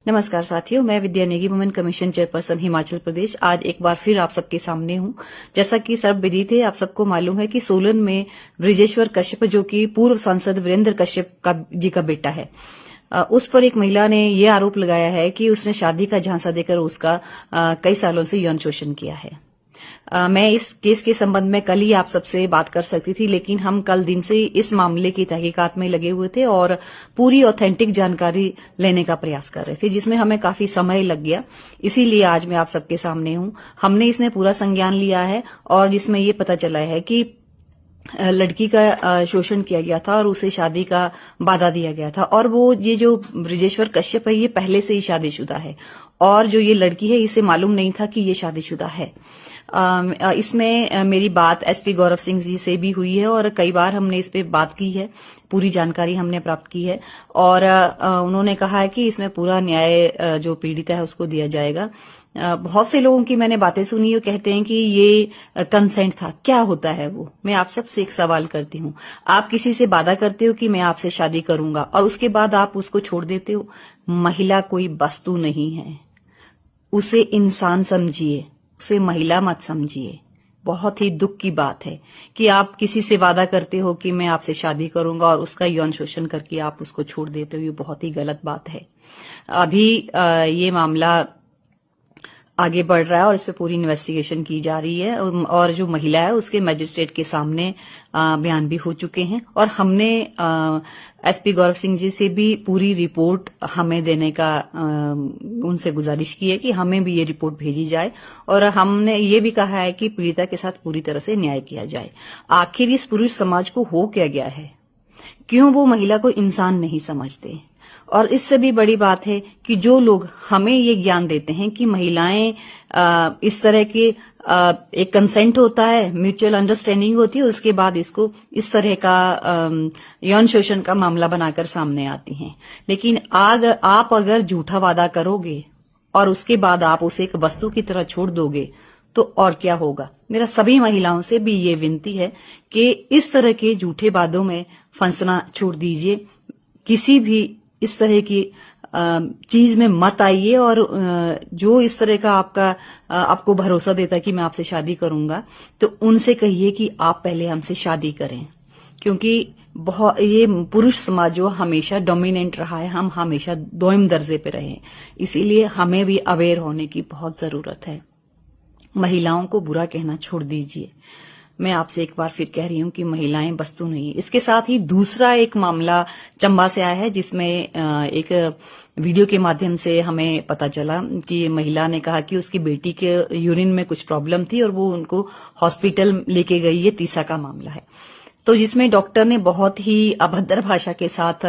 नमस्कार साथियों, मैं Vidya Negi, women commission chairperson Himachal Pradesh. आज एक बार फिर आप सबके सामने हूं। जैसा कि सर्वविदित है, आप सबको मालूम है कि सोलन में बृजेश्वर कश्यप, जो कि पूर्व सांसद वीरेंद्र कश्यप जी का बेटा है, उस पर एक महिला ने ये आरोप लगाया है कि उसने शादी का झांसा देकर उसका कई सालों से यौन शोषण किया है। मैं इस केस के संबंध में कल ही आप सबसे बात कर सकती थी, लेकिन हम कल दिन से इस मामले की तहकीकात में लगे हुए थे और पूरी ऑथेंटिक जानकारी लेने का प्रयास कर रहे थे, जिसमें हमें काफी समय लग गया। इसीलिए आज मैं आप सबके सामने हूं। हमने इसमें पूरा संज्ञान लिया है और जिसमें ये पता चला है कि लड़की का शोषण किया गया था और उसे शादी का वादा दिया गया था। और वो ये जो बृजेश्वर कश्यप है, ये पहले से ही शादीशुदा है और जो ये लड़की है, इसे मालूम नहीं था कि ये शादीशुदा है। इसमें मेरी बात एसपी गौरव सिंह जी से भी हुई है और कई बार हमने इस पे बात की है, पूरी जानकारी हमने प्राप्त की है और उन्होंने कहा है कि इसमें पूरा न्याय जो पीड़िता है उसको दिया जाएगा। बहुत से लोगों की मैंने बातें सुनी है, कहते हैं कि ये कंसेंट था। क्या होता है वो? मैं आप सबसे एक सवाल करती हूँ। आप किसी से वादा करते हो कि मैं आपसे शादी करूंगा और उसके बाद आप उसको छोड़ देते हो। महिला कोई वस्तु नहीं है, उसे इंसान समझिए, उसे महिला मत समझिए। बहुत ही दुख की बात है कि आप किसी से वादा करते हो कि मैं आपसे शादी करूंगा और उसका यौन शोषण करके आप उसको छोड़ देते हो। ये बहुत ही गलत बात है। अभी ये मामला आगे बढ़ रहा है और इस पे पूरी इन्वेस्टिगेशन की जा रही है और जो महिला है उसके मजिस्ट्रेट के सामने बयान भी हो चुके हैं और हमने एसपी गौरव सिंह जी से भी पूरी रिपोर्ट हमें देने का उनसे गुजारिश की है कि हमें भी ये रिपोर्ट भेजी जाए और हमने ये भी कहा है कि पीड़िता के साथ पूरी तरह से न्याय किया जाए। आखिर इस पुरुष समाज को हो क्या गया है? क्यों वो महिला को इंसान नहीं समझते? और इससे भी बड़ी बात है कि जो लोग हमें ये ज्ञान देते हैं कि महिलाएं इस तरह के एक कंसेंट होता है, म्यूचुअल अंडरस्टैंडिंग होती है, उसके बाद इसको इस तरह का यौन शोषण का मामला बनाकर सामने आती हैं। लेकिन आप अगर झूठा वादा करोगे और उसके बाद आप उसे एक वस्तु की तरह छोड़ दोगे तो और क्या होगा? मेरा सभी महिलाओं से भी ये विनती है कि इस तरह के झूठे वादों में फंसना छोड़ दीजिए। किसी भी इस तरह की चीज में मत आइए और जो इस तरह का आपको भरोसा देता है कि मैं आपसे शादी करूंगा, तो उनसे कहिए कि आप पहले हमसे शादी करें, क्योंकि बहुत ये पुरुष समाज जो हमेशा डोमिनेंट रहा है, हम हमेशा दोयम दर्जे पे रहे, इसीलिए हमें भी अवेयर होने की बहुत जरूरत है। महिलाओं को बुरा कहना छोड़ दीजिए। मैं आपसे एक बार फिर कह रही हूं कि महिलाएं वस्तु नहीं। इसके साथ ही दूसरा एक मामला चंबा से आया है, जिसमें एक वीडियो के माध्यम से हमें पता चला कि महिला ने कहा कि उसकी बेटी के यूरिन में कुछ प्रॉब्लम थी और वो उनको हॉस्पिटल लेके गई। ये तीसा का मामला है, तो जिसमें डॉक्टर ने बहुत ही अभद्र भाषा के साथ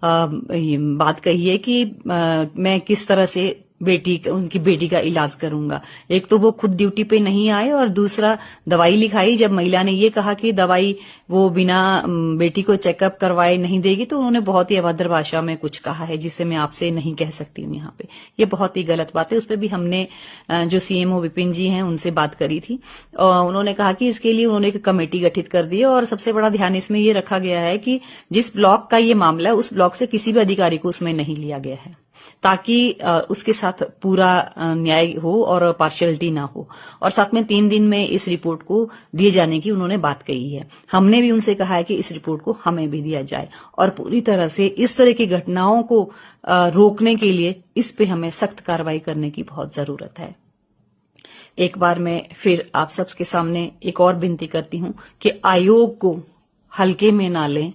बात कही है कि मैं किस तरह से उनकी बेटी का इलाज करूंगा। एक तो वो खुद ड्यूटी पे नहीं आए और दूसरा दवाई लिखाई। जब महिला ने ये कहा कि दवाई वो बिना बेटी को चेकअप करवाए नहीं देगी, तो उन्होंने बहुत ही अभद्र भाषा में कुछ कहा है, जिसे मैं आपसे नहीं कह सकती हूँ यहाँ पे। ये बहुत ही गलत बात है। उस पर भी हमने जो सीएमओ विपिन जी हैं उनसे बात करी थी और उन्होंने कहा कि इसके लिए उन्होंने एक कमेटी गठित कर दी है और सबसे बड़ा ध्यान इसमें ये रखा गया है कि जिस ब्लॉक का ये मामला है उस ब्लॉक से किसी भी अधिकारी को उसमें नहीं लिया गया है, ताकि उसके साथ पूरा न्याय हो और पार्शियलिटी ना हो। और साथ में 3 दिन में इस रिपोर्ट को दिए जाने की उन्होंने बात कही है। हमने भी उनसे कहा है कि इस रिपोर्ट को हमें भी दिया जाए और पूरी तरह से इस तरह की घटनाओं को रोकने के लिए इस पे हमें सख्त कार्रवाई करने की बहुत जरूरत है। एक बार मैं फिर आप सबके सामने एक और विनती करती हूं कि आयोग को हल्के में ना लें,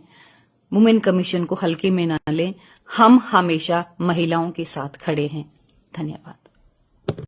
वुमेन कमीशन को हल्के में ना लें। हम हमेशा महिलाओं के साथ खड़े हैं। धन्यवाद।